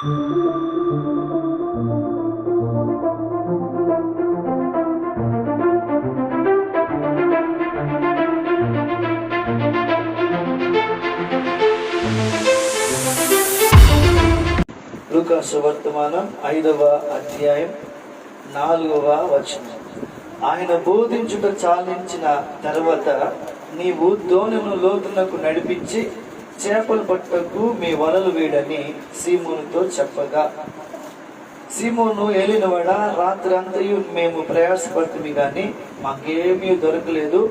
లూకా సువర్తమానం 5వ అధ్యాయం 4వ వచనం. ఆయన బోధించుట చాలించిన తర్వాత, నీవు దోణిను లోతునకు నడిపించి చేపలు పట్టకు మీ వలలు వేయడని సీమోనుతో చెప్పగా, సీమోను ఏలినవాడా, రాత్రి అంతయు మేము ప్రయాసపడుతుంది గాని మాకేమీ దొరకలేదు.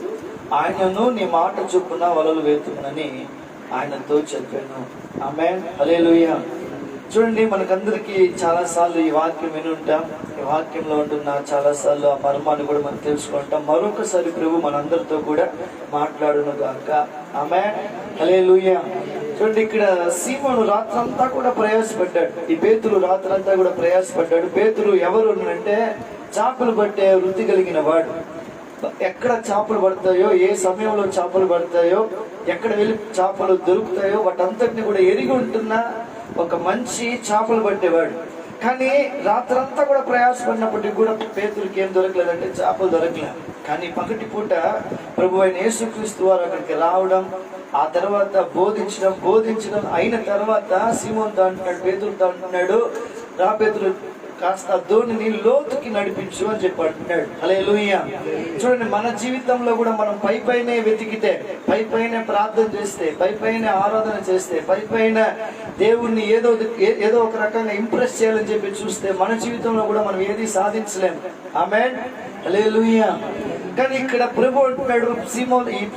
ఆయనను నీ మాట చొప్పున వలలు వేతుందని ఆయనతో చెప్పాను. ఆమేన్, హల్లెలూయా. చూడండి, మనకందరికి చాలా సార్లు ఈ వాక్యం వినుంటాం. ఈ వాక్యంలో ఉంటున్న చాలా సార్లు ఆ మర్మాన్ని కూడా మనం తెలుసుకుంటాం. మరొకసారి ప్రభు మనందరితో కూడా మాట్లాడును గాక. ఆమేన్, హల్లెలూయా. చూడండి, ఇక్కడ సీమోను రాత్రంతా కూడా ప్రయాసపడ్డాడు. ఈ పేతురు రాత్రంతా కూడా ప్రయాసపడ్డాడు. పేతురు ఎవరు అంటే చేపలు పట్టే వృత్తి కలిగిన వాడు. ఎక్కడ చేపలు పడతాయో, ఏ సమయంలో చేపలు పడతాయో, ఎక్కడ వెళ్ళి చేపలు దొరుకుతాయో వాటంతటిని కూడా ఎరిగి ఉంటున్న ఒక మంచి చేపలు పట్టేవాడు. కానీ రాత్రంతా కూడా ప్రయాసపడినప్పటికీ కూడా పేతురికి ఏం దొరకలేదంటే చేపలు దొరకలేదు. కానీ పగటి పూట ప్రభు అయిన యేసుక్రీస్తు వారు అక్కడికి రావడం, ఆ తర్వాత బోధించడం అయిన తర్వాత సీమోనుతో అంటున్నాడు, పేతురుతో అంటున్నాడు, రా పేతురు, కాస్త దోణిని లోతుకి నడిపించు అని చెప్పి అంటున్నాడు. హల్లెలూయా. చూడండి, మన జీవితంలో కూడా మనం పైనే వెతికితే, పైనే ప్రార్థన చేస్తే, పైనే ఆరాధన చేస్తే, పైన దేవుణ్ణి ఏదో ఒక రకంగా ఇంప్రెస్ చేయాలని చెప్పి చూస్తే మన జీవితంలో కూడా మనం ఏది సాధించలేము. ఆమేన్, హల్లెలూయా. కానీ ఇక్కడ ప్రభు అంటున్నాడు,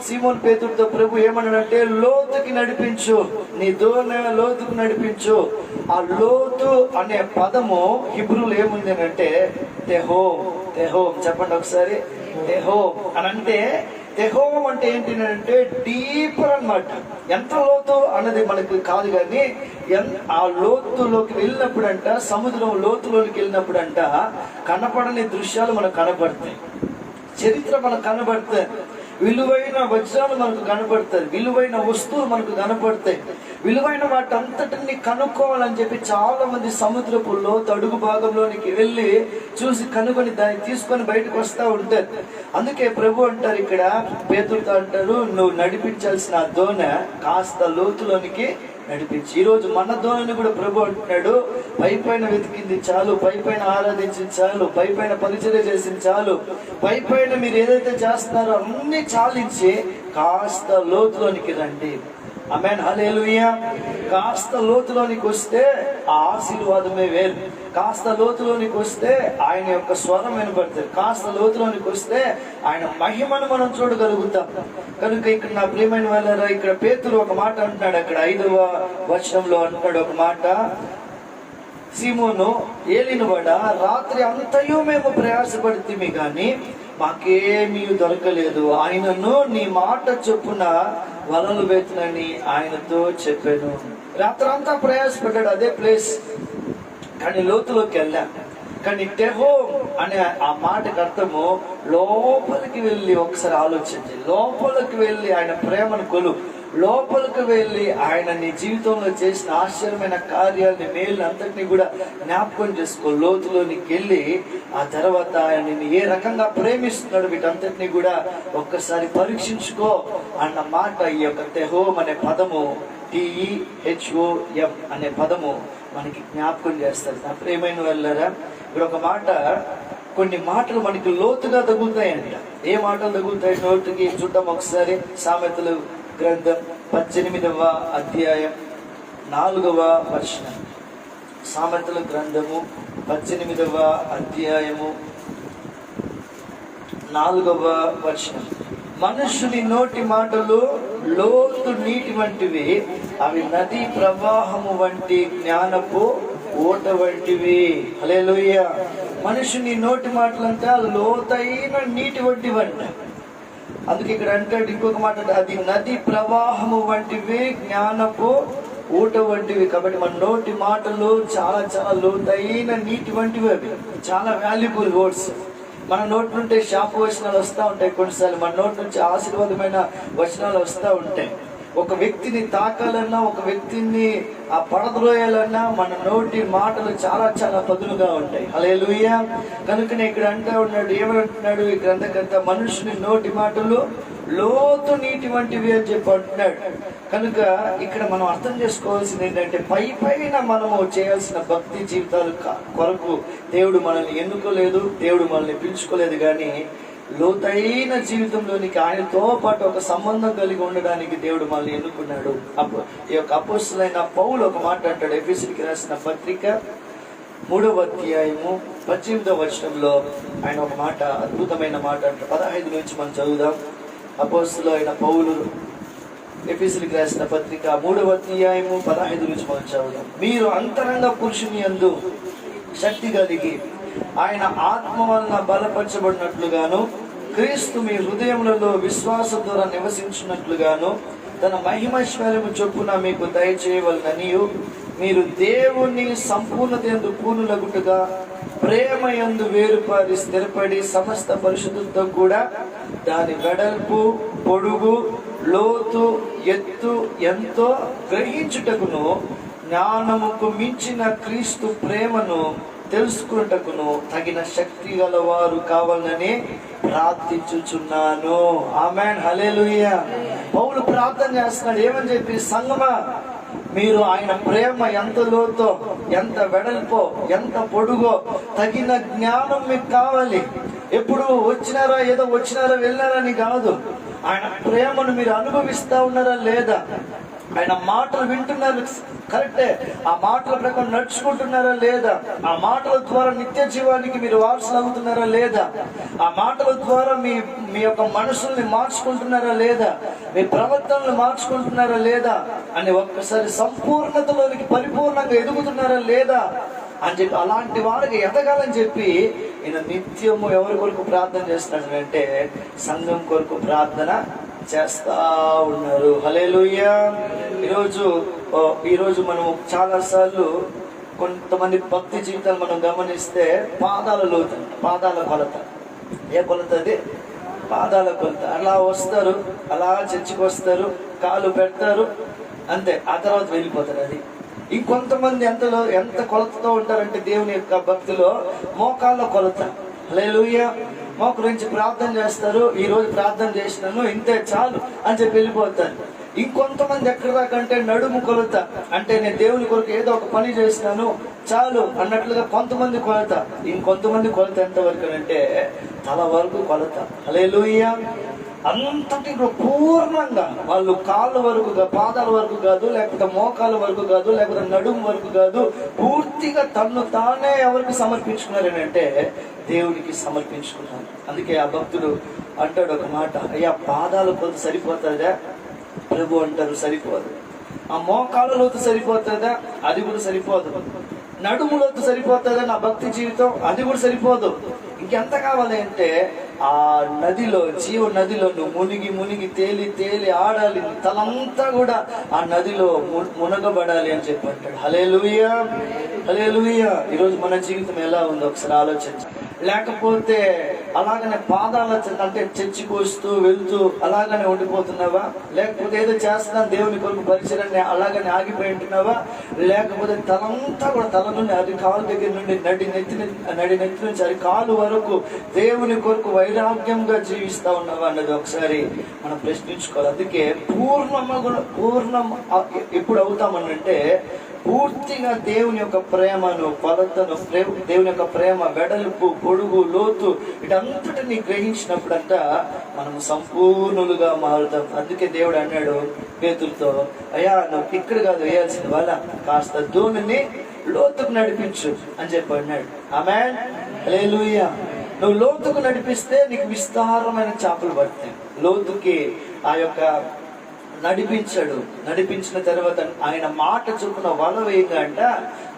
సీమోన్ పేతురుతో ప్రభు ఏమన్నాడంటే, లోతుకి నడిపించు, నీ దోణి లోతుకు నడిపించు. ఆ లోతు అనే పదము హిబ్రూలో ఏముంది అంటే తెహోమ్. చెప్పండి ఒకసారి, తెహోమ్ అని అంటే, తెహోమ్ అంటే ఏంటి అంటే డీపర్ అన్నమాట. ఎంత లోతు అన్నది మనకు కాదు, కానీ ఆ లోతులోకి వెళ్ళినప్పుడంట, సముద్రం లోతులోకి వెళ్ళినప్పుడంట కనపడని దృశ్యాలు మనకు కనపడతాయి, చరిత్ర మనకు కనబడతాయి, విలువైన వజ్రాలు మనకు కనబడతాయి, విలువైన వస్తువులు మనకు కనపడతాయి. విలువైన వాటి అంతటిని కనుక్కోవాలని చెప్పి చాలా మంది సముద్రపు లోతు అడుగు భాగంలోనికి వెళ్ళి చూసి కనుగొని దాన్ని తీసుకొని బయటకు వస్తూ ఉంటారు. అందుకే ప్రభు అంటారు, ఇక్కడ పేతురుతో అంటారు, నువ్వు నడిపించాల్సిన దోణి కాస్త లోతులోనికి నడిపించి. ఈరోజు మన దోణిని కూడా ప్రభు అంటున్నాడు, పైన వెతికింది చాలు, పైన ఆరాధించింది చాలు, పైన పరిచర్య చేసింది చాలు, పైన మీరు ఏదైతే చేస్తున్నారో అన్ని చాలించి కాస్త లోతులోనికి రండి. ఆమేన్, హల్లెలూయా. కాస్త లోతులోనికి వస్తే ఆ ఆశీర్వాదమే వేరు. కాస్త లోతులోనికి వస్తే ఆయన యొక్క స్వరం వినబడుతుంది. కాస్త లోతులోనికి వస్తే ఆయన మహిమను మనం చూడగలుగుతాం. కనుక ఇక్కడ నా ప్రియమైన వాళ్ళారా, ఇక్కడ పేతురు ఒక మాట అంటున్నాడు. అక్కడ 5వ వచనంలో అంటున్నాడు ఒక మాట, సీమోను ఏలినవాడా, రాత్రి అంతయు మేము ప్రయాసపడితిమి గాని మాకేమీ దొరకలేదు. ఆయనను నీ మాట చొప్పున వలలు వేతునని ఆయనతో చెప్పాను. రాత్రంతా ప్రయాసపడ్డాడు అదే ప్లేస్, కానీ లోతులోకి వెళ్ళా. కానీ తెహోమ్ అనే ఆ మాటకు అర్థము లోపలికి వెళ్ళి ఒకసారి ఆలోచించి, లోపలికి వెళ్ళి ఆయన ప్రేమను కొలు, లోపలికి వెళ్ళి ఆయన నీ జీవితంలో చేసిన ఆశ్చర్యమైన కార్యాలని, మేలు అంతటినీ కూడా జ్ఞాపకం చేసుకో. లోతులోనికి వెళ్ళి ఆ తర్వాత ఆయన ఏ రకంగా ప్రేమిస్తున్నాడు వీటంతటినీ కూడా ఒక్కసారి పరీక్షించుకో అన్న మాట ఈ యొక్క తెహోమ్ అనే పదము, TEHOM అనే పదము మనకి జ్ఞాపకం చేస్తారు. నా ప్రియమైన వాళ్ళారా, ఇక్కడ ఒక మాట, కొన్ని మాటలు మనకి లోతుగా తగులుతాయంట. ఏ మాటలు తగులుతాయి నోటికి చూద్దాం ఒకసారి. సామెతలు గ్రంథం 18వ అధ్యాయం 4వ వచనం. సామెతల గ్రంథము 18వ అధ్యాయము 4వ వచనం. మనుషుని నోటి మాటలు లోతు నీటి వంటివి, అవి నదీ ప్రవాహము వంటి జ్ఞానపు ఓట వంటివి. హల్లెలూయా. మనుషుని నోటి మాటలంటే లోతైన నీటి వంటివంట. అందుకే ఇక్కడ అంటాడు ఇంకొక మాట, అది నది ప్రవాహము వంటివి, జ్ఞానపు ఊట వంటివి. కాబట్టి మన నోటి మాటలు చాలా చాలా లోతైన నీటి వంటివి. అవి చాలా వాల్యుబుల్ వర్డ్స్. మన నోటి నుండి శాప వచనాలు వస్తూ ఉంటాయి, కొన్నిసార్లు మన నోటి నుంచి ఆశీర్వాదమైన వచనాలు వస్తూ ఉంటాయి. ఒక వ్యక్తిని తాకాలన్నా, ఒక వ్యక్తిని పడద్రోయాలన్నా మన నోటి మాటలు చాలా చాలా పదునుగా ఉంటాయి. హల్లెలూయా. కనుకనే ఇక్కడ అంటా ఉన్నాడు, ఏమంటున్నాడు ఈ గ్రంథకర్త, మనుషుని నోటి మాటలు లోతు నీటి వంటివి అని చెప్పి అంటున్నాడు. కనుక ఇక్కడ మనం అర్థం చేసుకోవాల్సింది ఏంటంటే, పైన మనము చేయాల్సిన భక్తి జీవితాలు కొరకు దేవుడు మనల్ని ఎన్నుకోలేదు, దేవుడు మనల్ని పిలుచుకోలేదు. కానీ లోతైన జీవితంలోనికి ఆయనతో పాటు ఒక సంబంధం కలిగి ఉండడానికి దేవుడు మనల్ని ఎన్నుకున్నాడు. ఈ యొక్క అపోస్తలుడైన పౌలు ఒక మాట అంటాడు. ఎఫెసీయులకు రాసిన పత్రిక 3వ అధ్యాయము 18వ వచనంలో ఆయన ఒక మాట, అద్భుతమైన మాట అంటాడు. 15 నుంచి మనం చదువుదాం. అపోస్తలుడైన పౌలు ఎఫెసీయులకు రాసిన పత్రిక 3వ అధ్యాయము 15 నుంచి మనం చదువుదాం. మీరు అంతరంగ పురుషుని యందు శక్తి కలిగి ఆయన ఆత్మ వలన బలపరచబడినట్లుగాను, క్రీస్తు మీ హృదయములలో విశ్వాసం ద్వారా నివసించినట్లుగాను తన మహిమైశ్వర్యము చొప్పున మీకు దయచేయవలననియు, మీరు దేవుని సంపూర్ణత యందు పూర్ణులగుటగా ప్రేమ యందు వేరుపారి స్థిరపడి సమస్త పరిశుద్ధులతో కూడా దాని వెడల్పు, పొడుగు, లోతు, ఎత్తు ఎంతో గ్రహించుటకును, జ్ఞానముకు మించిన క్రీస్తు ప్రేమను తెలుసుకున్నటకును తగిన శక్తి గలవారు కావాలని ప్రార్థించుచున్నాను. ఆమేన్. హల్లెలూయా. పౌలు ప్రార్థన చేస్తున్నాడు. ఏమని చెప్పి, సంగమా, మీరు ఆయన ప్రేమ ఎంత లోతో, ఎంత వెడల్పో, ఎంత పొడుగో తగిన జ్ఞానం మీకు కావాలి. ఎప్పుడు వచ్చినారా, ఏదో వచ్చినారా వెళ్ళారని కాదు. ఆయన ప్రేమను మీరు అనుభవిస్తా ఉన్నారా లేదా, ఆయన మాటలు వింటున్నారు కరెక్టే, ఆ మాటల ప్రకారం నడుచుకుంటున్నారా లేదా, ఆ మాటల ద్వారా నిత్య జీవానికి మీరు వారసులు అవుతున్నారా లేదా, ఆ మాటల ద్వారా మీ యొక్క మనసుల్ని మార్చుకుంటున్నారా లేదా, మీ ప్రవర్తనలు మార్చుకుంటున్నారా లేదా అని ఒక్కసారి సంపూర్ణతలోనికి పరిపూర్ణంగా ఎదుగుతున్నారా లేదా అని చెప్పి, అలాంటి వారికి ఎదగాలని చెప్పి ఈయన నిత్యము ఎవరి కొరకు ప్రార్థన చేస్తున్నాడు అంటే, సంఘం కొరకు ప్రార్థన చేస్తా ఉన్నారు. హల్లెలూయా. ఈరోజు మనం చాలా సార్లు కొంతమంది భక్తి జీవితాలు మనం గమనిస్తే పాదాల లోతు, పాదాల కొలత. ఏ కొలత అది? పాదాల కొలత. అలా వస్తారు, అలా చర్చికి వస్తారు, కాలు పెడతారు, అంతే, ఆ తర్వాత వెళ్ళిపోతారు. అది ఇంకొంతమంది ఎంత కొలతతో ఉంటారంటే దేవుని యొక్క భక్తిలో మోకాళ్ళ కొలత. హల్లెలూయా. మోక గురించి ప్రార్థన చేస్తారు, ఈ రోజు ప్రార్థన చేసినాను ఇంతే చాలు అని చెప్పి వెళ్ళిపోతారు. ఇంకొంతమంది ఎక్కడ దాకంటే నడుము కొలత, అంటే నేను దేవుని కొరకు ఏదో ఒక పని చేసినాను చాలు అన్నట్లుగా కొంతమంది కొలత. ఇంకొంతమంది కొలత ఎంతవరకు అంటే తల వరకు కొలత. హల్లెలూయా. అంతటి పూర్ణంగా వాళ్ళు కాళ్ళ వరకు, పాదాల వరకు కాదు, లేకపోతే మోకాళ్ళ వరకు కాదు, లేకపోతే నడుము వరకు కాదు, పూర్తిగా తన్ను తానే ఎవరికి సమర్పించుకున్నారని అంటే దేవునికి సమర్పించుకున్నారు. అందుకే ఆ భక్తుడు అంటాడు ఒక మాట, అయ్యా పాదాల కొలత సరిపోతుందా? ప్రభు అంటారు సరిపోదు. ఆ మోకాళ్ళ లోతు సరిపోతుందా? అది కూడా సరిపోదు. నడుములోతు సరిపోతుందా నా భక్తి జీవితం? అది కూడా సరిపోదు. ఇంకెంత కావాలి అంటే ఆ నదిలో, జీవ నదిలో నువ్వు మునిగి తేలి ఆడాలి, తలంతా కూడా ఆ నదిలో మునగబడాలి అని చెప్పి అంటాడు. హల్లెలూయా. హల్లెలూయా. ఈరోజు మన జీవితం ఎలా ఉందో ఒకసారి ఆలోచించు. లేకపోతే అలాగనే పాదాల అంటే చర్చికి వస్తూ వెళ్తూ అలాగనే ఉండిపోతున్నావా? లేకపోతే ఏదో చేస్తున్నాను దేవుని కొరకు పరిచయాన్ని అలాగనే ఆగిపోయి ఉంటున్నావా? లేకపోతే తలంతా కూడా, తల నుండి అది కాలు దగ్గర నుండి నడి నెత్తి నుంచి అది కాలు వరకు దేవుని కొరకు వైరాగ్యంగా జీవిస్తా ఉన్నావా అన్నది ఒకసారి మనం ప్రశ్నించుకోవాలి. అందుకే పూర్ణం ఎప్పుడు అవుతామనంటే పూర్తిగా దేవుని యొక్క ప్రేమను, కొలతను, దేవుని యొక్క ప్రేమ వెడల్పు, పొడుగు, లోతు వీటంతటిని గ్రహించినప్పుడంట మనము సంపూర్ణులుగా మారుతాం. అందుకే దేవుడు అన్నాడు పేతురుతో, అయ్యా నువ్వు ఇక్కడ కాదు వేయాల్సిన వాళ్ళ, కాస్త దోణిని లోతుకు నడిపించు అని చెప్పి అన్నాడు. ఆమేన్. హల్లెలూయా. నువ్వు లోతుకు నడిపిస్తే నీకు విస్తారమైన చేపలు పడతాయి. లోతుకి ఆ యొక్క నడిపించాడు. నడిపించిన తర్వాత ఆయన మాట చొప్పున వల వేయగా అంట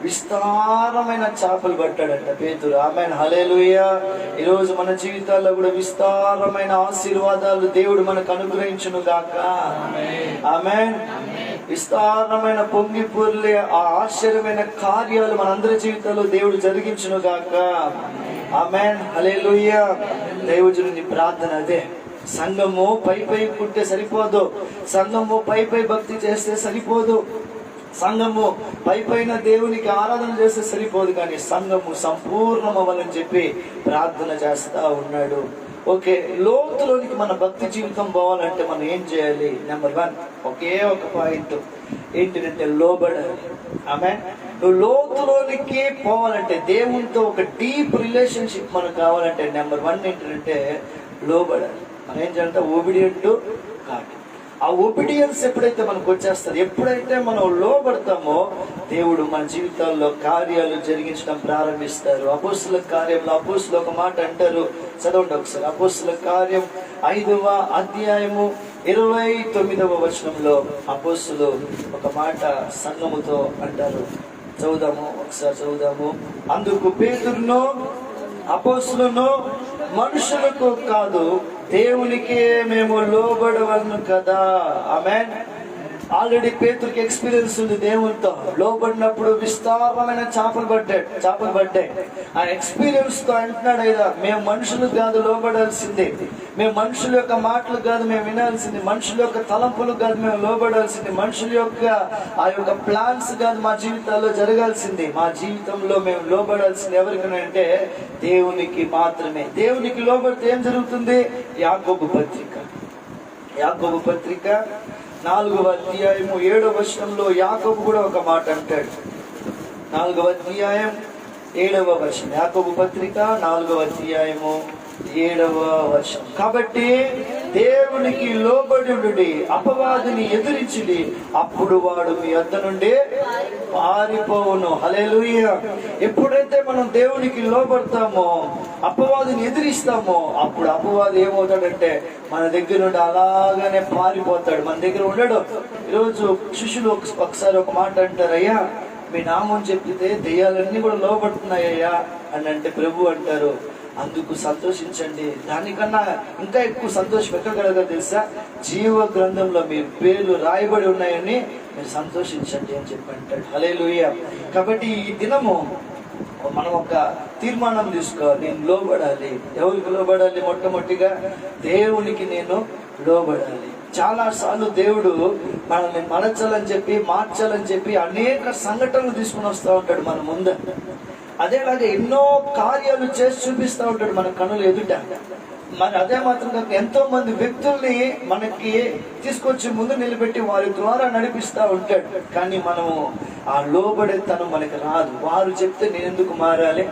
విస్తారమైన చేపలు పట్టాడంట పేతురు. ఆమేన్. హల్లెలూయా. ఈరోజు మన జీవితాల్లో కూడా విస్తారమైన ఆశీర్వాదాలు దేవుడు మనకు అనుగ్రహించును గాక. ఆమేన్. విస్తారమైన పొంగి పొర్లే ఆ ఆశ్చర్యమైన కార్యాలు మనందరి జీవితాల్లో దేవుడు జరిగించును గాక. ఆమేన్. హల్లెలూయా. దైవజనుని ప్రార్థన అదే, సంఘము పై పుట్టే సరిపోదు, సంఘము పై భక్తి చేస్తే సరిపోదు, సంఘము పైన దేవునికి ఆరాధన చేస్తే సరిపోదు, కానీ సంఘము సంపూర్ణం అవ్వాలని చెప్పి ప్రార్థన చేస్తా ఉన్నాడు. ఓకే, లోతులోనికి మన భక్తి జీవితం పోవాలంటే మనం ఏం చేయాలి? నెంబర్ 1, ఒకే ఒక పాయింట్ ఏంటంటే లోబడాలి. ఆమేన్. నువ్వు లోతులోనికి పోవాలంటే, దేవునితో ఒక డీప్ రిలేషన్షిప్ మనకు కావాలంటే నెంబర్ 1 ఏంటంటే లోబడాలి. మనం ఏం చేయాలంటే ఒబీడియంట్ కాదు. ఆ ఒబీడియన్స్ ఎప్పుడైతే మనకు వచ్చేస్తుంది, ఎప్పుడైతే మనం లోబడతామో దేవుడు మన జీవితాల్లో కార్యాలు జరిగించడం ప్రారంభిస్తారు. అపోస్తుల కార్యంలో అపోస్తులు ఒక మాట అంటారు, చదవండి ఒకసారి. అపోస్తుల కార్యం 5వ అధ్యాయము 29వ వచనంలో అపోస్తులు ఒక మాట సంఘముతో అంటారు. చదువుదాము ఒకసారి, చదువుదాము. అందుకు పేతురును అపోస్తులను, మనుషులకు కాదు దేవునికే మేము లోబడవలను కదా. ఆమేన్. ఆల్రెడీ పేతురుకి ఎక్స్పీరియన్స్ ఉంది దేవునితో. లోబడినప్పుడు విస్తారమైన చేపలు పడ్డాయి. ఆ ఎక్స్పీరియన్స్ తో అంటున్నాడు అయినా, మేము మనుషులు కాదు లోబడాల్సిందే, మేము మనుషుల యొక్క మాటలు కాదు మేము వినాల్సింది, మనుషుల యొక్క తలంపులు కాదు మేము లోబడాల్సింది, మనుషుల యొక్క ఆ యొక్క ప్లాన్స్ కాదు మా జీవితాల్లో జరగాల్సింది. మా జీవితంలో మేము లోబడాల్సింది ఎవరికనంటే దేవునికి మాత్రమే. దేవునికి లోబడితే ఏం జరుగుతుంది? యాకోబు పత్రిక 4వ అధ్యాయము 7వ వచనంలో యాకోబు కూడా ఒక మాట అంటాడు. 4వ అధ్యాయం 7వ వచనం, యాకోబు పత్రిక 4వ అధ్యాయము 7వ వచనం. కాబట్టి దేవునికి లోబడి అపవాదిని ఎదిరించుడి, అప్పుడు వాడు మీ వద్ద నుండి పారిపోవును. హల్లెలూయా. ఎప్పుడైతే మనం దేవునికి లోబడతామో, అపవాదిని ఎదిరిస్తామో, అప్పుడు అపవాది ఏమవుతాడంటే మన దగ్గర నుండి అలాగనే పారిపోతాడు, మన దగ్గర ఉండడు. ఈరోజు శిష్యులు ఒకసారి ఒక మాట అంటారు, అయ్యా మీ నామం చెప్పితే దెయ్యాలన్నీ కూడా లోబడుతున్నాయ్యా అని అంటే ప్రభు అంటారు, అందుకు సంతోషించండి. దానికన్నా ఇంకా ఎక్కువ సంతోషం ఎక్కడ కలగదు తెలుసా? జీవ గ్రంథంలో మీ పేర్లు రాయబడి ఉన్నాయని మీరు సంతోషించండి అని చెప్పి అంటాడు. హల్లెలూయా. కాబట్టి ఈ దినము మనం ఒక తీర్మానం తీసుకోవాలి, నేను లోబడాలి. ఎవరికి లోబడాలి? మొట్టమొదటిగా దేవునికి నేను లోబడాలి. చాలా సార్లు దేవుడు మనల్ని మార్చాలని చెప్పి అనేక సంఘటనలు తీసుకుని వస్తూ ఉంటాడు మన ముందు. అదేలాగా ఎన్నో కార్యాలు చేసి చూపిస్తూ ఉంటాడు మన కనులు ఎదుట. మరి అదే మాత్రం కాక ఎంతో మంది వ్యక్తుల్ని మనకి తీసుకొచ్చి ముందు నిలబెట్టి వారి ద్వారా నడిపిస్తూ ఉంటాడు. కానీ మనము ఆ లోబడేతనం మనకి రాదు. వారు చెప్తే నేను ఎందుకు మారాలి,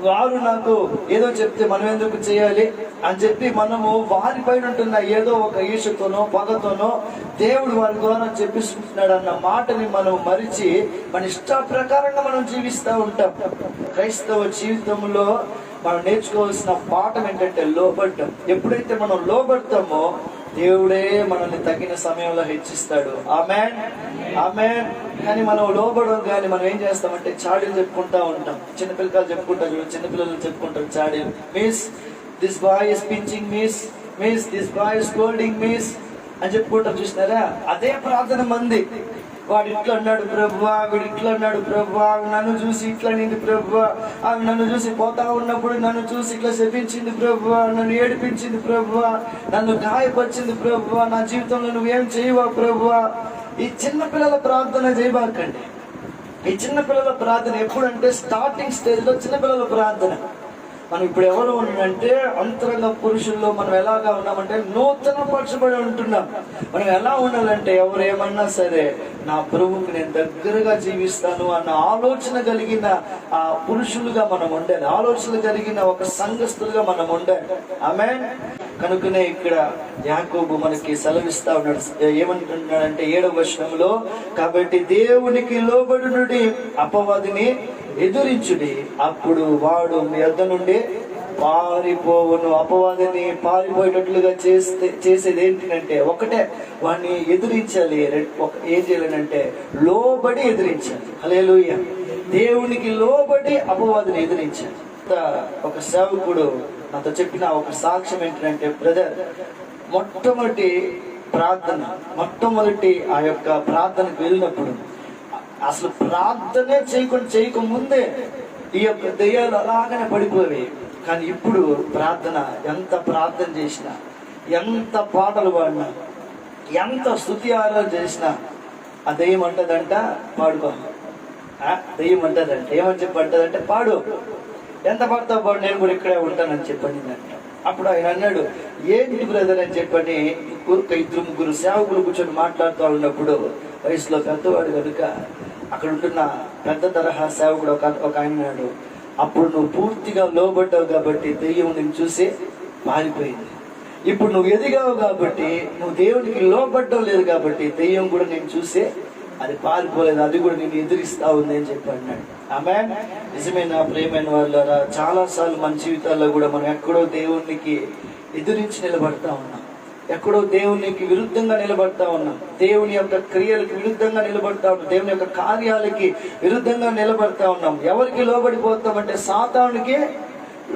వారు నాకు ఏదో చెప్తే మనం ఎందుకు చేయాలి అని చెప్పి మనము వారి పైన ఉంటున్న ఏదో ఒక ఈర్ష్యతోనో పగతోనో దేవుడు వారి ద్వారా చెప్పిస్తున్నాడు అన్న మాటని మనం మరిచి మన ఇష్ట ప్రకారంగా మనం జీవిస్తూ ఉంటాం. క్రైస్తవ జీవితంలో మనం నేర్చుకోవాల్సిన పాఠం ఏంటంటే లోబడ్డం. ఎప్పుడైతే మనం లోబడతామో దేవుడే మనల్ని తగిన సమయంలో హెచ్చిస్తాడు. ఆమేన్, ఆమేన్. కానీ మనం లోబడం కానీ మనం ఏం చేస్తామంటే చాడీలు చెప్పుకుంటా ఉంటాం. చిన్నపిల్లలు చెప్పుకుంటారు చూడండి, చిన్నపిల్లలు చెప్పుకుంటారు చాడీలు. Miss this boy is pinching miss this boy is scolding miss అని చెప్పుకుంటారు, చూసినారా? అదే ప్రార్థన మంది. వాడు ఇట్లా అన్నాడు ప్రభువా, వీడు ఇట్లా అన్నాడు ప్రభువా, నన్ను చూసి ఇట్లా నింది ప్రభువా, ఆమె నన్ను చూసి పోతా ఉన్నప్పుడు నన్ను చూసి ఇట్లా శపించింది ప్రభువా, నన్ను ఏడిపించింది ప్రభువా, నన్ను గాయపరిచింది ప్రభువా, నా జీవితంలో నువ్వేం చేయవా ప్రభువా. ఈ చిన్నపిల్లల ప్రార్థన చేయబాకండి. ఈ చిన్నపిల్లల ప్రార్థన ఎప్పుడంటే స్టార్టింగ్ స్టేజ్ లో చిన్నపిల్లల ప్రార్థన. మనం ఇప్పుడు ఎవరు ఉన్నామంటే అంతరంగ పురుషుల్లో మనం ఎలాగా ఉన్నామంటే నూతన పరచబడి ఉంటున్నాం. మనం ఎలా ఉండాలంటే ఎవరు ఏమన్నా సరే నా ప్రభువుకి నేను దగ్గరగా జీవిస్తాను అన్న ఆలోచన కలిగిన ఆ పురుషులుగా మనం ఉండాలి, ఆలోచన కలిగిన ఒక సంఘస్థులుగా మనం ఉండాలి. ఆమేన్. కనుకనే ఇక్కడ యాకోబు మనకి సెలవిస్తా ఉన్నాడు. ఏమంటున్నాడంటే 7వ వచనంలో, కాబట్టి దేవునికి లోబడునుడి, అపవాదిని ఎదురించుడి, అప్పుడు వాడు మీ వద్ద నుండి పారిపోవును. అపవాదిని పారిపోయేటట్లుగా చేసేది ఏంటంటే ఒకటే, వాడిని ఎదిరించాలి. ఏం చేయాలంటే లోబడి ఎదిరించాలి. హల్లెలూయా. దేవునికి లోబడి అపవాదిని ఎదిరించాలి. ఒక సేవకుడు నాతో చెప్పిన ఒక సాక్ష్యం ఏంటంటే, బ్రదర్, మొట్టమొదటి ఆ యొక్క ప్రార్థనకు వెళ్ళినప్పుడు అసలు ప్రార్థనే చేయకముందే ఈ యొక్క దెయ్యాలు అలాగనే పడిపోయాయి. కానీ ఇప్పుడు ఎంత ప్రార్థన చేసినా, ఎంత పాటలు పాడినా, ఎంత స్తుతి ఆరాధన చేసినా ఆ దెయ్యం అంటదంట పాడుకో. దెయ్యం అంటదంట ఏమని చెప్పి అంటదంటే పాడు, ఎంత పాడతావు పాడు, నేను కూడా ఇక్కడే ఉంటానని చెప్పండి అంట. అప్పుడు ఆయన అన్నాడు, ఏంటి బ్రదర్ అని చెప్పని ఇద్దరు ముగ్గురు సేవకులు కూర్చొని మాట్లాడుతూ ఉన్నప్పుడు, వయసులో పెద్దవాడు కనుక అక్కడ ఉంటున్న పెద్ద తరహా సేవకుడు ఒక ఆయన అన్నాడు, అప్పుడు నువ్వు పూర్తిగా లోబడ్డావు కాబట్టి దెయ్యం నేను చూసి పారిపోయింది. ఇప్పుడు నువ్వు ఎదిగావు కాబట్టి, నువ్వు దేవునికి లోబడ్డం లేదు కాబట్టి దెయ్యం కూడా నేను చూసే అది పారిపోలేదు, అది కూడా నేను ఎదిరిస్తా ఉంది అని చెప్పి అన్నాడు. ఆమేన్. నిజమైన ప్రియమైన వాళ్ళారా, చాలా సార్లు మన జీవితాల్లో కూడా మనం ఎక్కడో దేవునికి ఎదిరించి నిలబడతా ఉన్నాం, ఎక్కడో దేవునికి విరుద్ధంగా నిలబడతా ఉన్నాం, దేవుని యొక్క క్రియలకు విరుద్ధంగా నిలబడతా ఉన్నాం, దేవుని యొక్క కార్యాలకి విరుద్ధంగా నిలబడతా ఉన్నాం. ఎవరికి లోబడిపోతామంటే సాతానుకి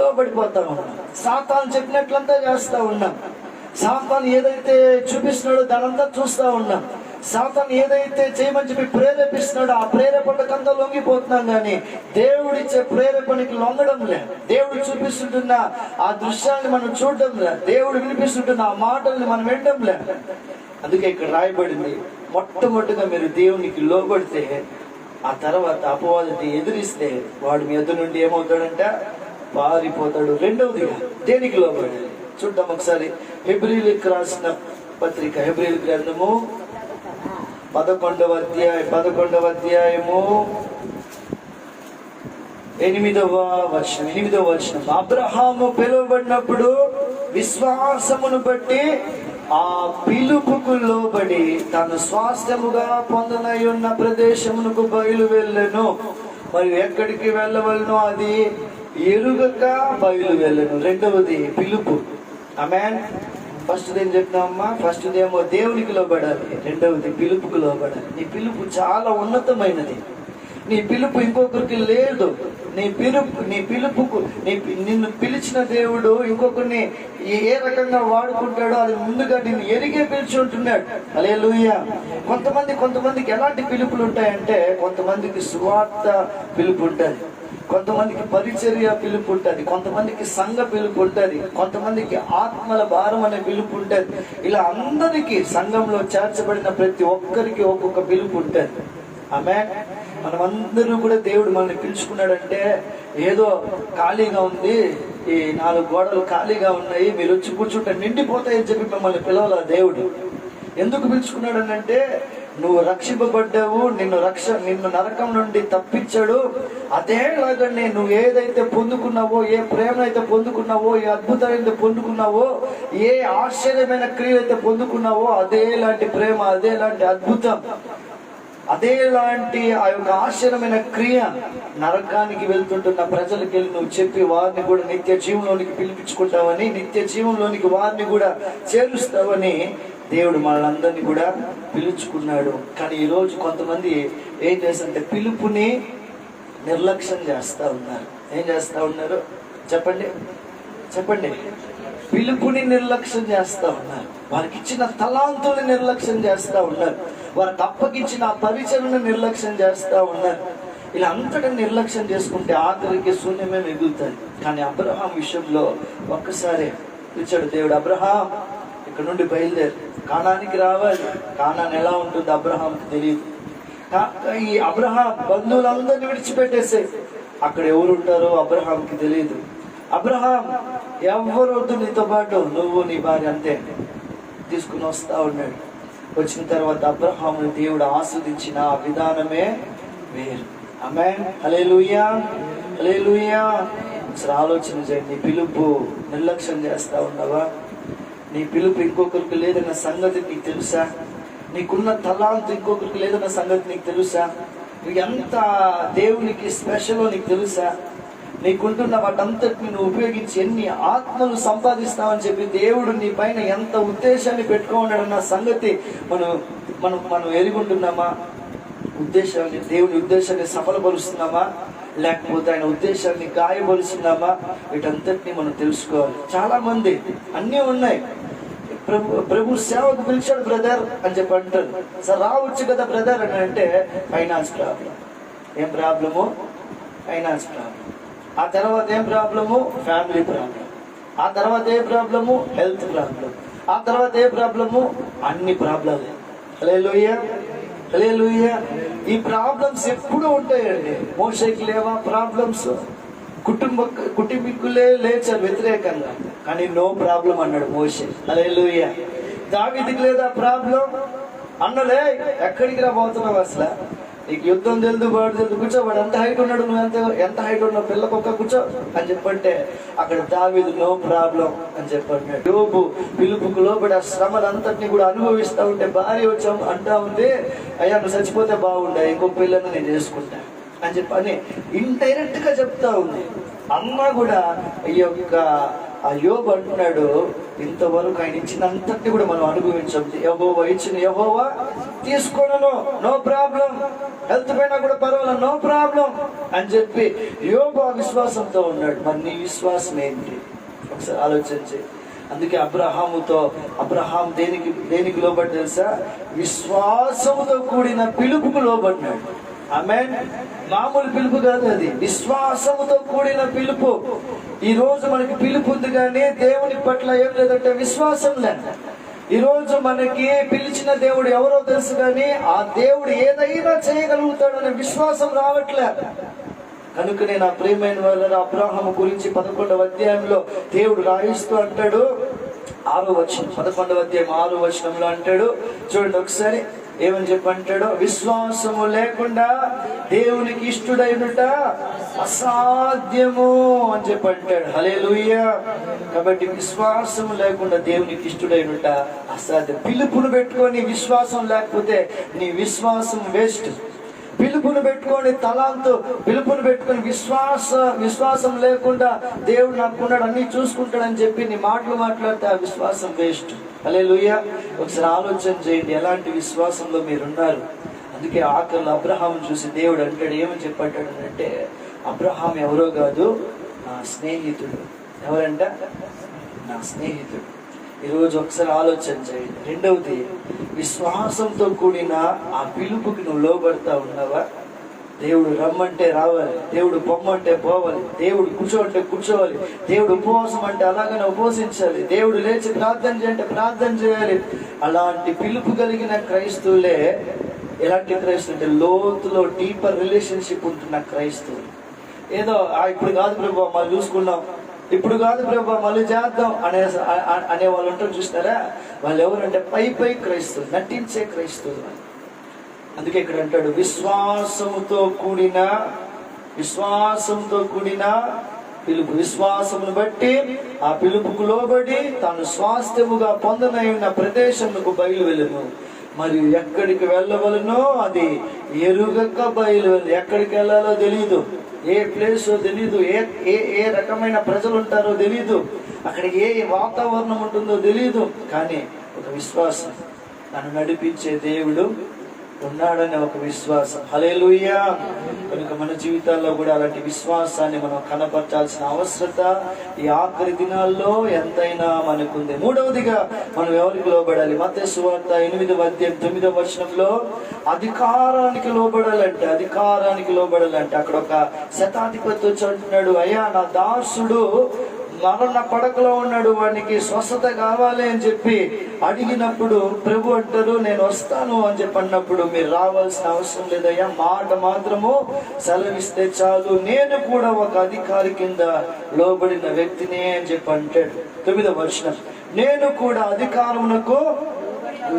లోబడిపోతా ఉన్నాం. సాతాను చెప్పినట్లంతా చేస్తా ఉన్నాం. సాతాను ఏదైతే చూపిస్తున్నాడో దానంతా చూస్తా ఉన్నాం. సాతాను ఏదైతే చేయమని చెప్పి ప్రేరేపిస్తున్నాడో ఆ ప్రేరేపణకంతా లొంగిపోతున్నాం, కానీ దేవుడిచ్చే ప్రేరేపణకి లొంగడం లేదు. దేవుడు చూపిస్తుంటున్న ఆ దృశ్యాన్ని మనం చూడడం లేదు, దేవుడు వినిపిస్తుంటున్న ఆ మాటల్ని మనం వినడం లేదు. అందుకే ఇక్కడ రాయబడింది, మొట్టమొదటిగా మీరు దేవునికి లోబడితే ఆ తర్వాత అపవాదిని ఎదిరిస్తే వాడు మీ ఎదురు నుండి ఏమవుతాడంటే పారిపోతాడు. రెండవదిగా దేనికి లోబడాలి చూద్దాం ఒకసారి. హెబ్రీయులకు రాసిన పత్రిక, హెబ్రీయుల గ్రంథము 11వ అధ్యాయము 8వ వచనం. అబ్రహాము పిలువబడినప్పుడు విశ్వాసమును బట్టి ఆ పిలుపుకు లోబడి తాను స్వాస్థ్యముగా పొందనై ఉన్న ప్రదేశమునకు బయలు వెళ్ళెను. మరి ఎక్కడికి వెళ్ళవలను అది ఎరుగక బయలు వెళ్ళను. రెండవది పిలుపు. ఆమేన్. ఫస్ట్ ఏం చెప్తామమ్మా? ఫస్ట్ ఏమో దేవునికి లోబడాలి, రెండవది పిలుపుకు లోబడాలి. నీ పిలుపు చాలా ఉన్నతమైనది. నీ పిలుపు ఇంకొకరికి లేదు. నిన్ను పిలిచిన దేవుడు ఇంకొకరిని ఏ రకంగా వాడుకుంటాడో అది ముందుగా నిన్ను ఎరిగే పిలిచి ఉంటున్నాడు. హల్లెలూయా. కొంతమందికి ఎలాంటి పిలుపులు ఉంటాయంటే, కొంతమందికి సువార్త పిలుపు ఉంటుంది, కొంతమందికి పరిచర్య పిలుపు ఉంటుంది, కొంతమందికి సంఘ పిలుపు ఉంటుంది, కొంతమందికి ఆత్మల భారం అనే పిలుపు ఉంటుంది. ఇలా అందరికీ సంఘంలో చేర్చబడిన ప్రతి ఒక్కరికి ఒక్కొక్క పిలుపు ఉంటుంది. ఆమేన్. మనమందరూ కూడా దేవుడు మనల్ని పిలుచుకున్నాడంటే ఏదో ఖాళీగా ఉంది, ఈ 4 గోడలు ఖాళీగా ఉన్నాయి, మీరు వచ్చి కూర్చుంటే నిండిపోతాయని చెప్పి మిమ్మల్ని పిలవాల. దేవుడు ఎందుకు పిలుచుకున్నాడనంటే, నువ్వు రక్షింపబడ్డావు, నిన్ను నరకం నుండి తప్పించాడు. అదేలాగానే నువ్వు ఏదైతే పొందుకున్నావో, ఏ ప్రేమ అయితే పొందుకున్నావో, ఏ అద్భుతమైతే పొందుకున్నావో, ఏ ఆశ్చర్యమైన క్రియ అయితే పొందుకున్నావో, అదేలాంటి ప్రేమ, అదేలాంటి అద్భుతం, అదేలాంటి ఆ యొక్క ఆశ్చర్యమైన క్రియ నరకానికి వెళ్తుంటున్న ప్రజలకు వెళ్ళి నువ్వు చెప్పి వారిని కూడా నిత్య జీవంలోనికి పిలిపించుకుంటావని, నిత్య జీవంలోనికి వారిని కూడా చేరుస్తావని దేవుడు మనల్ని కూడా పిలుచుకున్నాడు. కానీ ఈరోజు కొంతమంది ఏం చేస్తారంటే పిలుపుని నిర్లక్ష్యం చేస్తా ఉన్నారు. ఏం చేస్తా ఉన్నారు చెప్పండి? పిలుపుని నిర్లక్ష్యం చేస్తా ఉన్నారు. వారికి ఇచ్చిన తలాంతుని నిర్లక్ష్యం చేస్తా ఉన్నారు. వారికి అప్పగించిన పరిచయను నిర్లక్ష్యం చేస్తా ఉన్నారు. ఇలా అంతటా నిర్లక్ష్యం చేసుకుంటే ఆఖరికి శూన్యమే మిగులుతాయి. కానీ అబ్రహాం విషయంలో ఒక్కసారి పిలిచాడు దేవుడు, అబ్రహాం ఇక్కడ నుండి బయలుదేరి కానానికి రావాలి. కానాన్ ఎలా ఉంటుంది అబ్రహాంకి తెలియదు. ఈ అబ్రహాం బంధువులందరినీ విడిచిపెట్టేసే అక్కడ ఎవరు ఉంటారో అబ్రహాంకి తెలియదు. అబ్రహాం ఎవరు వద్దు, నీతో పాటు నువ్వు నీ భార్య అంతే తీసుకుని వస్తా ఉన్నాడు. వచ్చిన తర్వాత అబ్రహాముని దేవుడు ఆస్వాదించిన ఆ విధానమే వేరు. ఆమేన్. హల్లెలూయా, హల్లెలూయా. అసలు ఆలోచన చేయండి. నీ పిలుపు నిర్లక్ష్యం చేస్తా ఉన్నావా? నీ పిలుపు ఇంకొకరికి లేదన్న సంగతి నీకు తెలుసా? నీకున్న తలాంతు ఇంకొకరికి లేదన్న సంగతి నీకు తెలుసా? నువ్వు ఎంత దేవునికి స్పెషల్ నీకు తెలుసా? నీకుంటున్న వాటంతటిని నువ్వు ఉపయోగించి ఎన్ని ఆత్మలు సంపాదిస్తావని చెప్పి దేవుడు నీ పైన ఎంత ఉద్దేశాన్ని పెట్టుకోన్నాడన్న సంగతి మనం ఎరుగుంటున్నామా? దేవుని ఉద్దేశాన్ని సఫలపరుస్తున్నామా, లేకపోతే ఆయన ఉద్దేశాన్ని గాయపరుస్తున్నామా? వీటంతటిని మనం తెలుసుకోవాలి. చాలా మంది అన్నీ ఉన్నాయి, ప్రభు సేవకు పిలిచాడు బ్రదర్ అని చెప్పి అంటారు. సార్ రావచ్చు కదా బ్రదర్ అని అంటే ఫైనాన్స్ ప్రాబ్లం. ఏం ప్రాబ్లము? Finance problem. ఆ తర్వాత ఏం ప్రాబ్లము? Family problem. ఆ తర్వాత ఏ ప్రాబ్లము? Health problem. ఆ తర్వాత ఏ ప్రాబ్లము? అన్ని ప్రాబ్లమే. హల్లెలూయా, హల్లెలూయా. ఈ ప్రాబ్లమ్స్ ఎప్పుడూ ఉంటాయండి. మోషేకి లేవా ప్రాబ్లమ్స్? కుటుంబీకులే లేచారు వ్యతిరేకంగా, కానీ నో ప్రాబ్లం అన్నాడు మోషే. హల్లెలూయా. దావీదుకి లేదా ప్రాబ్లం? అన్నలే ఎక్కడికి రాబోతున్నావు, అసలు నీకు యుద్ధం తెలుదు, వాడు తెలుదు, కూర్చోవాడు ఎంత హైట్ ఉన్నాడు, నువ్వు ఎంత హైట్ ఉన్నావు, పిల్లకొక్క కూర్చో అని చెప్పంటే అక్కడ దావీదు నో ప్రాబ్లం అని చెప్పన్నాడు. యోబు పిలుపుకు లోబడి ఆ శ్రమలంతటినీ కూడా అనుభవిస్తూ ఉంటే భార్య వచ్చాం అంటా ఉంది, అయ్యా నువ్వు చచ్చిపోతే బాగుండే, ఇంకొక పిల్లను నేను చేసుకుంటా అని చెప్పని ఇండైరెక్ట్ గా చెప్తా ఉంది. అమ్మ కూడా ఈ యొక్క ఆ యోబు అంటున్నాడు, ఇంతవరకు ఆయన ఇచ్చినంతటి కూడా మనం అనుభవించదు. యెహోవా ఇచ్చిన యెహోవా తీసుకోను, నో ప్రాబ్లం. హెల్త్ పైన కూడా పర్వాలేదు, నో ప్రాబ్లం అని చెప్పి యోబు ఆ విశ్వాసంతో ఉన్నాడు. మరి నీ విశ్వాసం ఏంటి ఒకసారి ఆలోచించి. అందుకే అబ్రహాం దేనికి లోబడి తెలుసా? విశ్వాసముతో కూడిన పిలుపుకు లోబడినాడు. ఆమేన్. మామూలు పిలుపు కాదు అది, విశ్వాసముతో కూడిన పిలుపు. ఈ రోజు మనకి పిలుపు ఉంది కానీ దేవుని పట్ల ఏం లేదంటే విశ్వాసం లేదు. ఈ రోజు మనకి పిలిచిన దేవుడు ఎవరో తెలుసు కానీ ఆ దేవుడు ఏదైనా చేయగలుగుతాడనే విశ్వాసం రావట్లేదు. కనుకనే నా ప్రియమైన వాళ్ళ అబ్రహాము గురించి 11వ అధ్యాయంలో దేవుడు రాయిస్తూ అంటాడు, 6వ వచనం, 11వ అధ్యాయం 6వ వచనంలో అంటాడు, చూడండి ఒకసారి ఏమని చెప్పంటాడు? విశ్వాసము లేకుండా దేవునికి ఇష్టుడైనట అసాధ్యము అని చెప్పంటాడు. హల్లెలూయా. కాబట్టి విశ్వాసము లేకుండా దేవునికి ఇష్టుడైనట అసాధ్యం. పిలుపును పెట్టుకొని విశ్వాసం లేకపోతే నీ విశ్వాసం వేస్ట్. పిలుపును పెట్టుకొని తలాంతు, పిలుపును పెట్టుకొని విశ్వాసం లేకుండా దేవుడు నాకున్నాడు అన్ని చూసుకుంటాడని చెప్పి నీ మాటలు మాట్లాడితే ఆ విశ్వాసం వేస్ట్. హల్లెలూయా. ఒకసారి ఆలోచన చేయండి, ఎలాంటి విశ్వాసంలో మీరున్నారు. అందుకే ఆఖరిలో అబ్రహాం చూసి దేవుడు అంటాడు, ఏమని చెప్పంటాడంటే, అబ్రహాం ఎవరో కాదు, నా స్నేహితుడు. ఎవరంట? నా స్నేహితుడు. ఈరోజు ఒకసారి ఆలోచన చేయండి. రెండవది, విశ్వాసంతో కూడిన ఆ పిలుపుకి నువ్వు లోబడతా ఉన్నావా? దేవుడు రమ్మంటే రావాలి, దేవుడు పొమ్మంటే పోవాలి, దేవుడు కూర్చోంటే కూర్చోవాలి, దేవుడు ఉపవాసం అంటే అలాగనే ఉపవసించాలి, దేవుడు లేచి ప్రార్థన చేయంటే ప్రార్థన చేయాలి. అలాంటి పిలుపు కలిగిన క్రైస్తవులే. ఎలాంటి క్రైస్తవులు అంటే లోతులో డీపర్ రిలేషన్షిప్ ఉంటున్న క్రైస్తవులు. ఏదో ఇప్పుడు కాదు ప్రభు మళ్ళీ చూసుకున్నాం, ఇప్పుడు కాదు ప్రభు మళ్ళీ చేద్దాం అనే వాళ్ళు ఉంటారు చూస్తారా? వాళ్ళు ఎవరంటే పై క్రైస్తవులు, నటించే క్రైస్తవులు. అందుకే ఇక్కడ అంటాడు, విశ్వాసముతో కూడిన పిలుపు. విశ్వాసమును బట్టి ఆ పిలుపుకు లోబడి తాను స్వాస్థ్యముగా పొందనై ఉన్న ప్రదేశములకు బయలు వెళ్ళను. మరియు ఎక్కడికి వెళ్ళవలనో అది ఎరుగక బయలు వెళ్ళను. ఎక్కడికి వెళ్ళాలో తెలియదు, ఏ ప్లేస్ తెలీదు, ఏ రకమైన ప్రజలు ఉంటారో తెలీదు, అక్కడ ఏ వాతావరణం ఉంటుందో తెలీదు. కానీ ఒక విశ్వాసం, నన్ను నడిపించే దేవుడు ఉన్నాడనే ఒక విశ్వాసం. హల్లెలూయా. కనుక మన జీవితాల్లో కూడా అలాంటి విశ్వాసాన్ని మనం కనపరచాల్సిన అవసరత ఈ ఆఖరి దినాల్లో ఎంతైనా మనకుంది. మూడవదిగా మనం ఎవరికి లోబడాలి? మత్తయి సువార్త 8వ అధ్యాయం 9వ వచనంలో అధికారానికి లోబడాలంటే అక్కడ ఒక శతాధిపతి వచ్చి అంటున్నాడు, అయ్యా నా దాసుడు మరణ పడకలో ఉన్నాడు, వానికి స్వస్థత కావాలి అని చెప్పి అడిగినప్పుడు ప్రభు అంటారు, నేను వస్తాను అని చెప్పి అన్నప్పుడు, మీరు రావాల్సిన అవసరం లేదయ్యా, మాట మాత్రము సెలవిస్తే చాలు, నేను కూడా ఒక అధికారి కింద లోబడిన వ్యక్తినే అని చెప్పి అంటాడు. 9వ వచనం, నేను కూడా అధికారమునకు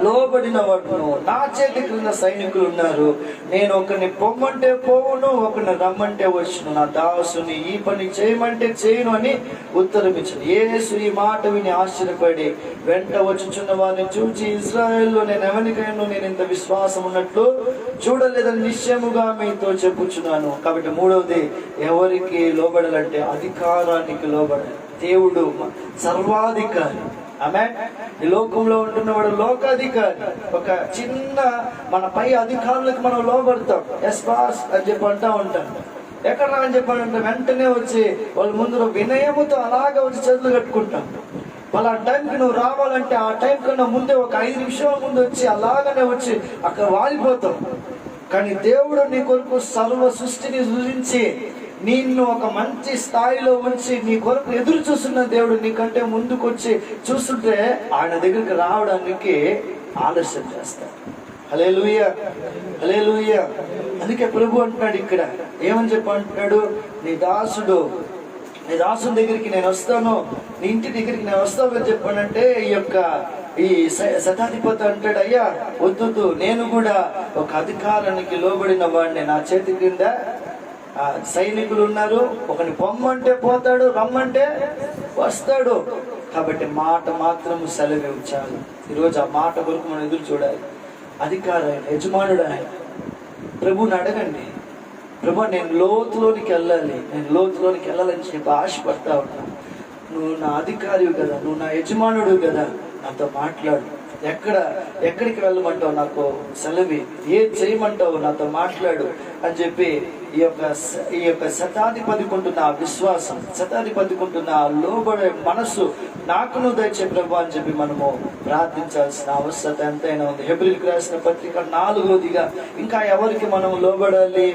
లోబడిన వాడును, నా చేతి క్రింద సైనికులు ఉన్నారు, నేను ఒకరిని పొమ్మంటే పోవును, ఒకరిని రమ్మంటే వచ్చును, నా దాసుని ఈ పని చేయమంటే చేయను అని ఉత్తరం ఇచ్చాను. యేసు ఈ మాట విని ఆశ్చర్యపడి వెంట వచ్చుచున్న వారిని చూచి, ఇశ్రాయేలులో నేను ఎవరికైనా నేను ఇంత విశ్వాసం ఉన్నట్లు చూడలేదని నిశ్చయముగా మీతో చెప్పుచున్నాను. కాబట్టి మూడవది, ఎవరికి లోబడాలంటే అధికారానికి లోబడాలి. దేవుడు సర్వాధికారి. ఆమేన్. ఈ లోకంలో ఉంటున్నవాడు లోకాధికారి. ఒక చిన్న మన పై అధికారులకు మనం లోబడతాం, ఎస్ బాస్ అని చెప్పి అంటా ఉంటాం. ఎక్కడ అని చెప్పాలంటే వెంటనే వచ్చి వాళ్ళ ముందు వినయముతో అలాగే వచ్చి చేతులు కట్టుకుంటాం. వాళ్ళ టైంకి నువ్వు రావాలంటే ఆ టైం కన్నా ముందే ఒక 5 నిమిషాల ముందు వచ్చి అలాగనే వచ్చి అక్కడ వాలిపోతాం. కానీ దేవుడు నీ కొరకు సర్వ సృష్టిని సృజించి నిన్ను ఒక మంచి స్థాయిలో ఉంచి నీ కొరకు ఎదురు చూస్తున్న దేవుడు నీకంటే ముందుకు వచ్చి చూస్తుంటే ఆయన దగ్గరికి రావడానికి ఆలస్యం చేస్తాడు. హల్లెలూయా, హల్లెలూయా. అందుకే ప్రభు అంటున్నాడు ఇక్కడ, ఏమని అంటున్నాడు, నీ దాసుని దగ్గరికి నేను వస్తాను, నీ ఇంటి దగ్గరికి నేను వస్తాను అని చెప్పానంటే ఈ శతాధిపతి అంటాడు, అయ్యా వద్దు, నేను కూడా ఒక అధికారానికి లోబడిన వాడిని, నా చేతి కింద సైనికులు ఉన్నారు, ఒకని పొమ్మంటే పోతాడు, రమ్మంటే వస్తాడు, కాబట్టి మాట మాత్రం సెలవు చాలు. ఈరోజు ఆ మాట వరకు మనం ఎదురు చూడాలి. అధికారి ఆయన, యజమానుడు ఆయన. ప్రభుని అడగండి, ప్రభు నేను లోతులోనికి వెళ్ళాలని చెప్పి ఆశపడతా ఉన్నా. నువ్వు నా అధికారివి కదా, నువ్వు నా యజమానుడు కదా, నాతో మాట్లాడు. ఎక్కడికి వెళ్ళమంటావు, నాకు సెలవి, ఏం చేయమంటావు, నాతో మాట్లాడు అని చెప్పి ఈ యొక్క శతాధిపతికి ఉంటున్న ఆ విశ్వాసం, శతాధిపతికి ఉంటున్న ఆ లోబడే మనసు నాకును దయచే ప్రభు అని చెప్పి మనము ప్రార్థించాల్సిన అవసరం ఎంతైనా ఉంది. హెబ్రీయులకు రాసిన పత్రిక 4వ ఇంకా ఎవరికి మనం లోబడాలి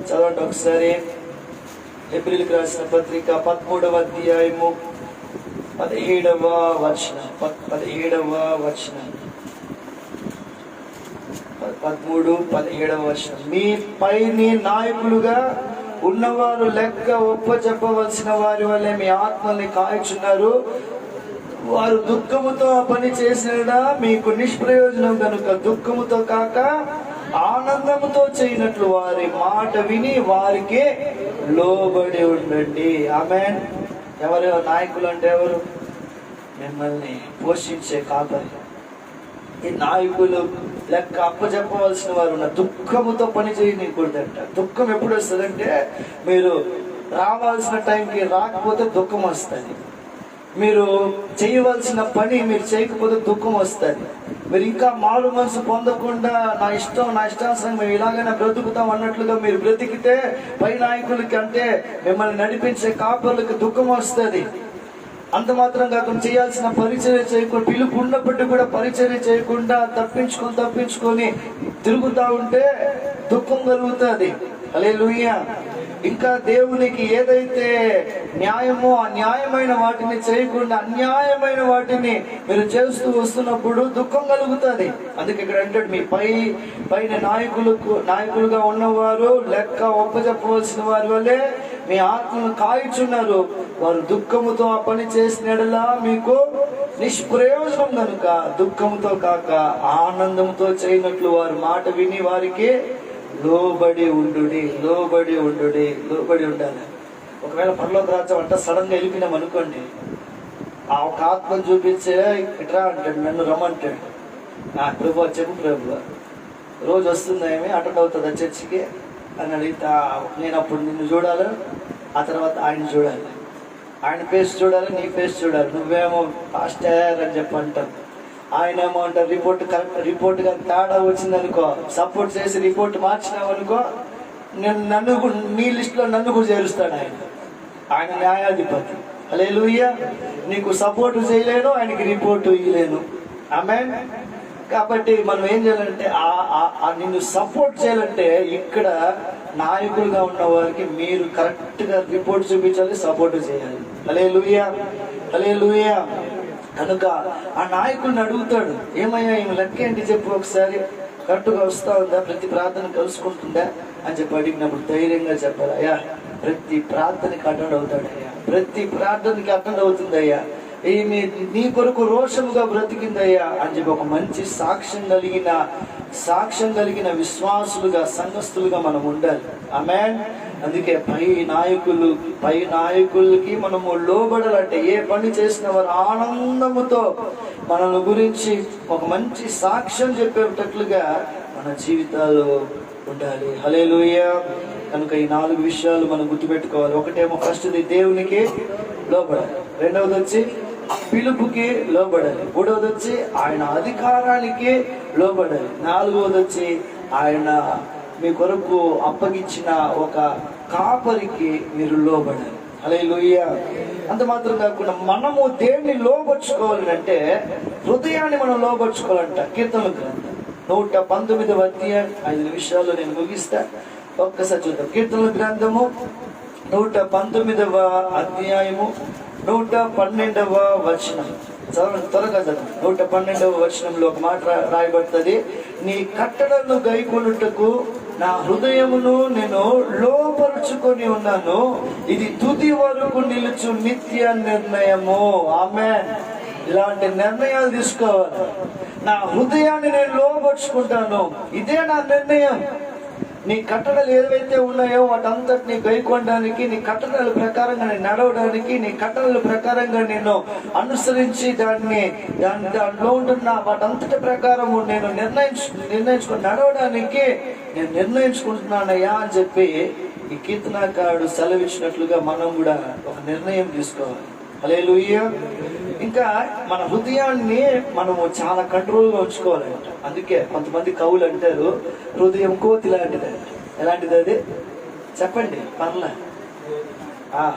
చదవండి ఒకసారి. హెబ్రీయులకు రాసిన పత్రిక 13వ అధ్యాయము 17వ వచనం 13-17వ వచనం. మీ పైని నాయకులుగా ఉన్నవారు లెక్క ఒప్పచెప్పవలసిన వారి వల్లే మీ ఆత్మల్ని కాయచున్నారు. వారు దుఃఖముతో పని చేసినా మీకు నిష్ప్రయోజనం కనుక దుఃఖముతో కాక ఆనందముతో చేయనట్లు వారి మాట విని వారికి లోబడి ఉండండి. ఆమేన్. ఎవరు నాయకులు అంటే ఎవరు? మిమ్మల్ని పోషించే కాపరి. ఈ నాయకులు లెక్క అప్పచెప్పవలసిన వారు ఉన్న దుఃఖముతో పని చేయకూడదంట. దుఃఖం ఎప్పుడు వస్తుందంటే, మీరు రావాల్సిన టైంకి రాకపోతే దుఃఖం వస్తుంది, మీరు చేయవలసిన పని మీరు చేయకపోతే దుఃఖం వస్తుంది, మీరు ఇంకా మారు మనసు పొందకుండా నా ఇష్టానుసారం మేము ఇలాగైనా బ్రతుకుతాం అన్నట్లుగా మీరు బ్రతికితే పై నాయకులకి అంటే మిమ్మల్ని నడిపించే కాపర్లకు దుఃఖం వస్తుంది. అంత మాత్రం కాకుండా చేయాల్సిన పరిచర్య చేయకుండా, పిలుపు ఉన్నప్పటికీ కూడా పరిచర్య చేయకుండా తప్పించుకొని తిరుగుతూ ఉంటే దుఃఖం కలుగుతుంది. హల్లెలూయా. ఇంకా దేవునికి ఏదైతే న్యాయమో ఆ న్యాయమైన వాటిని చేయకుండా అన్యాయమైన వాటిని మీరు చేస్తూ వస్తున్నప్పుడు దుఃఖం కలుగుతుంది. అందుకే ఇక్కడ అంటాడు, మీ పైన నాయకులుగా ఉన్నవారు లెక్క ఒప్పచెప్పవలసిన వారి వల్లే మీ ఆత్మను కాయుచున్నారు. వారు దుఃఖముతో ఆ పని చేసినలా మీకు నిష్ప్రయోజనం కనుక దుఃఖముతో కాక ఆనందంతో చేయనట్లు వారు మాట విని వారికి లోబడి ఉండాలి. ఒకవేళ పరలోక రాజ్యం అంటే సడన్ గా వెళ్ళిపోయినాం అనుకోండి, ఆ ఒక ఆత్మను చూపించే ఇట్రా అంటాడు, నన్ను రమ్మంటాడు. ప్రభు చెప్పు ప్రభు, రోజు వస్తుందా ఏమి అటెండ్ అవుతుందా చర్చికి అని అడిగితే, నేను అప్పుడు నిన్ను చూడాలి, ఆ తర్వాత ఆయన చూడాలి, ఆయన ఫేస్ చూడాలి, నీ ఫేస్ చూడాలి. నువ్వేమో పాస్టర్ అని చెప్పి అంటావు, ఆయన ఏమో అంటారు రిపోర్ట్ గా తేడా వచ్చిందనుకో, సపోర్ట్ చేసి రిపోర్ట్ మార్చినావు అనుకో, నన్ను నీ లిస్ట్ లో నన్ను కూడా చేరుస్తాడు ఆయన న్యాయాధిపతి. హల్లెలూయా. నీకు సపోర్ట్ చేయలేను, ఆయనకి రిపోర్ట్ ఇవ్వలేను. ఆమేన్. కాబట్టి మనం ఏం చేయాలంటే, నిన్ను సపోర్ట్ చేయాలంటే ఇక్కడ నాయకులుగా ఉన్న వారికి మీరు కరెక్ట్ గా రిపోర్ట్ చూపించాలి, సపోర్ట్ చేయాలి. హల్లెలూయా. కనుక ఆ నాయకుడిని అడుగుతాడు, ఏమయ్యా ఈమె లెక్క ఏంటి చెప్పు ఒకసారి, కరెక్ట్గా వస్తా ఉందా, ప్రతి ప్రార్థన కలుసుకుంటుందా అని చెప్పి అడిగినప్పుడు ధైర్యంగా చెప్పాలి, అయ్యా ప్రతి ప్రార్థనకి అటెండ్ అవుతాడయ్యా, ప్రతి ప్రార్థనకి అటెండ్ అవుతుందయ్యా, ఈమె నీ కొరకు రోషముగా బ్రతికిందయ్యా అని చెప్పి ఒక మంచి సాక్ష్యం కలిగిన విశ్వాసులుగా, సంఘస్థులుగా మనం ఉండాలి. ఆమేన్. అందుకే పై నాయకులకి మనము లోబడాలంటే, ఏ పని చేసిన వారు ఆనందముతో మనల్ని గురించి ఒక మంచి సాక్ష్యం చెప్పేటట్లుగా మన జీవితాలు ఉండాలి. హల్లెలూయా. కనుక ఈ 4 విషయాలు మనం గుర్తుపెట్టుకోవాలి. ఒకటేమో ఫస్ట్ది దేవునికి లోబడాలి, రెండవది వచ్చి పిలుపుకి లోబడాలి, మూడవది వచ్చి ఆయన అధికారానికి లోబడాలి, నాలుగవది వచ్చి ఆయన మీ కొరకు అప్పగించిన ఒక కాపరికి మీరు లోబడాలి. హల్లెలూయా. అంత మాత్రం కాకుండా మనము దేన్ని లోబర్చుకోవాలి అంటే, హృదయాన్ని మనం లోబర్చుకోవాలంట. కీర్తనల గ్రంథం 119వ అధ్యాయం 5 నిమిషాల్లో నేను ముగిస్తా, ఒక్కసారి చూద్దాం. కీర్తనల గ్రంథము 119వ అధ్యాయము 112వ వచనం. త్వరగా చదువు. 112వ వచనంలో ఒక మాట రాయబడుతుంది. నీ కట్టడలను గైకొనుటకు నా హృదయమును నేను లోపరుచుకొని ఉన్నాను, ఇది తుది వరకు నిలుచు నిత్య నిర్ణయము. ఆమేన్. ఇలాంటి నిర్ణయాలు తీసుకోవాలి. నా హృదయాన్ని నేను లోపరుచుకుంటాను, ఇదే నా నిర్ణయం. నీ కట్టడలు ఏవైతే ఉన్నాయో వాటంతటిని గైకొనడానికి, నీ కట్టడల ప్రకారంగా నేను నడవడానికి, నీ కట్టడల ప్రకారంగా నేను అనుసరించి దాంట్లో ఉంటున్న వాటంతటి ప్రకారము నేను నిర్ణయించుకుని నడవడానికి నేను నిర్ణయించుకుంటున్నానయ్యా అని చెప్పి ఈ కీర్తనకారుడు సెలవిచ్చినట్లుగా మనం కూడా ఒక నిర్ణయం తీసుకోవాలి. హల్లెలూయా. ఇంకా మన హృదయాన్ని మనము చాలా కంట్రోల్గా ఉంచుకోవాలంట. అందుకే కొంతమంది కవులు అంటారు, హృదయం కోతి లాంటిది. ఎలాంటిది అది చెప్పండి పర్లే.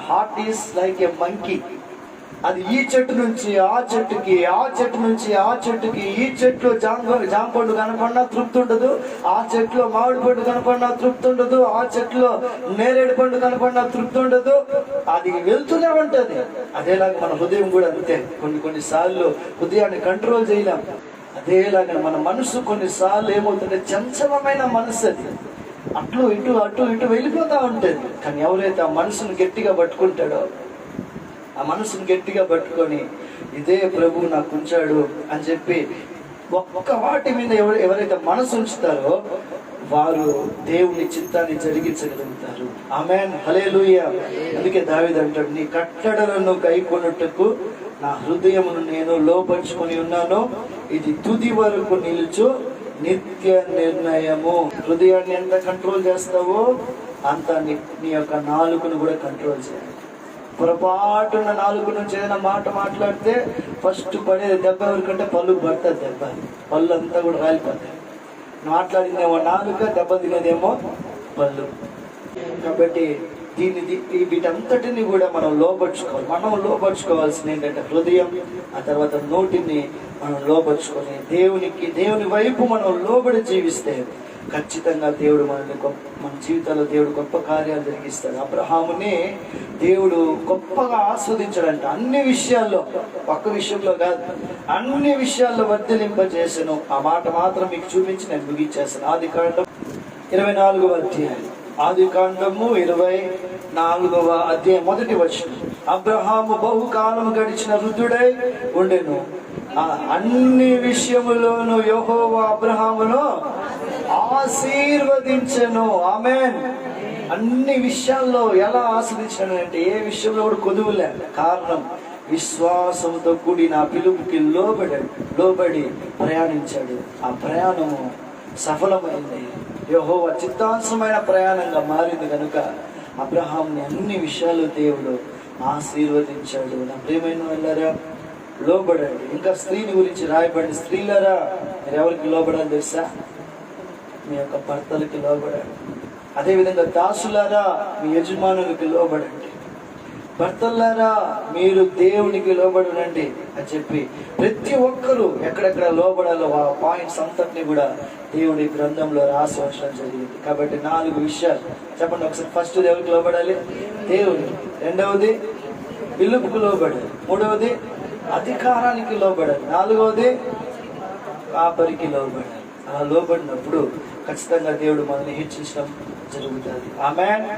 Heart is like A monkey. అది ఈ చెట్టు నుంచి ఆ చెట్టుకి, ఆ చెట్టు నుంచి ఆ చెట్టుకి, ఈ చెట్లు జాంపండు కనపడినా తృప్తి ఉండదు, ఆ చెట్లో మామిడి పండు కనపడినా తృప్తి ఉండదు, ఆ చెట్లో నేరేడు పండు కనపడినా తృప్తి ఉండదు. అది వెళ్తూనే ఉంటది. అదేలాగా మన హృదయం కూడా అంతే. కొన్నిసార్లు హృదయాన్ని కంట్రోల్ చేయలేం. అదేలాగా మన మనసు కొన్నిసార్లు ఏమవుతుంటే చంచలమైన మనసు, అది అటు ఇటు వెళ్ళిపోతా ఉంటుంది. కానీ ఎవరైతే ఆ మనసును గట్టిగా పట్టుకుంటాడో, ఆ మనసును గట్టిగా పట్టుకొని ఇదే ప్రభువు నాకు ఉంచాడు అని చెప్పి ఒక్క వాటి మీద ఎవరైతే మనసు ఉంచుతారో వారు దేవుని చిత్తాన్ని జరిగించగలుగుతారు. ఆమేన్. హల్లెలూయా. అందుకే దావీదు అంటాడు, నీ కట్టడలను గైకొనుటకు నా హృదయమును నేను లోపరుచుకొని ఉన్నాను, ఇది తుది వరకు నిలుచు నిత్య నిర్ణయము. హృదయాన్ని ఎంత కంట్రోల్ చేస్తావో అంత నీ యొక్క నాలుకను కూడా కంట్రోల్ చేయాలి. పొరపాటున్న నాలుగు నుంచి ఏదైనా మాట మాట్లాడితే ఫస్ట్ పడేది దెబ్బ ఎవరికంటే పళ్ళుకు పడుతుంది. దెబ్బ పళ్ళు అంతా కూడా రాలిపోతాయి. మాట్లాడిందేమో నాలుక, దెబ్బ తినేదేమో పళ్ళు. కాబట్టి వీటంతటిని కూడా మనం లోపరుచుకోవాలి. మనం లోపరుచుకోవాల్సింది ఏంటంటే హృదయం, ఆ తర్వాత నోటిని మనం లోపరుచుకొని దేవుని వైపు మనం లోబడి జీవిస్తే ఖచ్చితంగా దేవుడు మన జీవితంలో దేవుడు గొప్ప కార్యాలు జరిగిస్తాడు. అబ్రహాముని దేవుడు గొప్పగా ఆస్వాదించాడంట. అన్ని విషయాల్లో, ఒక్క విషయంలో కాదు, అన్ని విషయాల్లో వర్ధిలింపజేసాను. ఆ మాట మాత్రం మీకు చూపించి నేను ముగించేస్తాను. ఆదికాండం 24వ అధ్యాయం. ఆదికాండము 24వ అధ్యాయం 1వ వచనం. అబ్రహాము బహుకాలం గడిచిన వృద్ధుడై ఉండెను, అన్ని విషయములోను యెహోవా అబ్రహామును ఆశీర్వదించెను. ఆమేన్. అన్ని విషయాల్లో ఎలా ఆస్వాదించాను అంటే ఏ విషయంలో కూడా కొదువులే. కారణం విశ్వాసంతో కూడిన పిలుపుకి లోబడి ప్రయాణించాడు. ఆ ప్రయాణము సఫలమైంది. యెహోవా చిత్తాంశమైన ప్రయాణంగా మారింది కనుక అబ్రహాంని అన్ని విషయాలు దేవుడు ఆశీర్వదించాడు. నా ప్రియమైన వాళ్ళారా, లోబడండి. ఇంకా స్త్రీని గురించి రాయబడింది, స్త్రీలరా మీరు ఎవరికి లోబడాలి తెలుసా? మీ యొక్క భర్తలకి లోబడండి. అదేవిధంగా దాసులారా మీ యజమానులకి లోబడండి. భర్తలారా మీరు దేవునికి లోబడనండి అని చెప్పి ప్రతి ఒక్కరూ ఎక్కడెక్కడ లోబడాలో ఆ పాయింట్స్ అంతటిని కూడా దేవుడి గ్రంథంలో రాసి ఉంచడం జరిగింది. కాబట్టి 4 విషయాలు చెప్పండి ఒకసారి. ఫస్ట్ దేవునికి లోబడాలి, దేవుని. రెండవది పిలుపుకు లోబడాలి. మూడవది అధికారానికి లోబడాలి. 4వది కాపరికి లోబడాలి. అలా లోబడినప్పుడు ఖచ్చితంగా దేవుడు మనల్ని హెచ్చించడం జరుగుతుంది. ఆమేన్.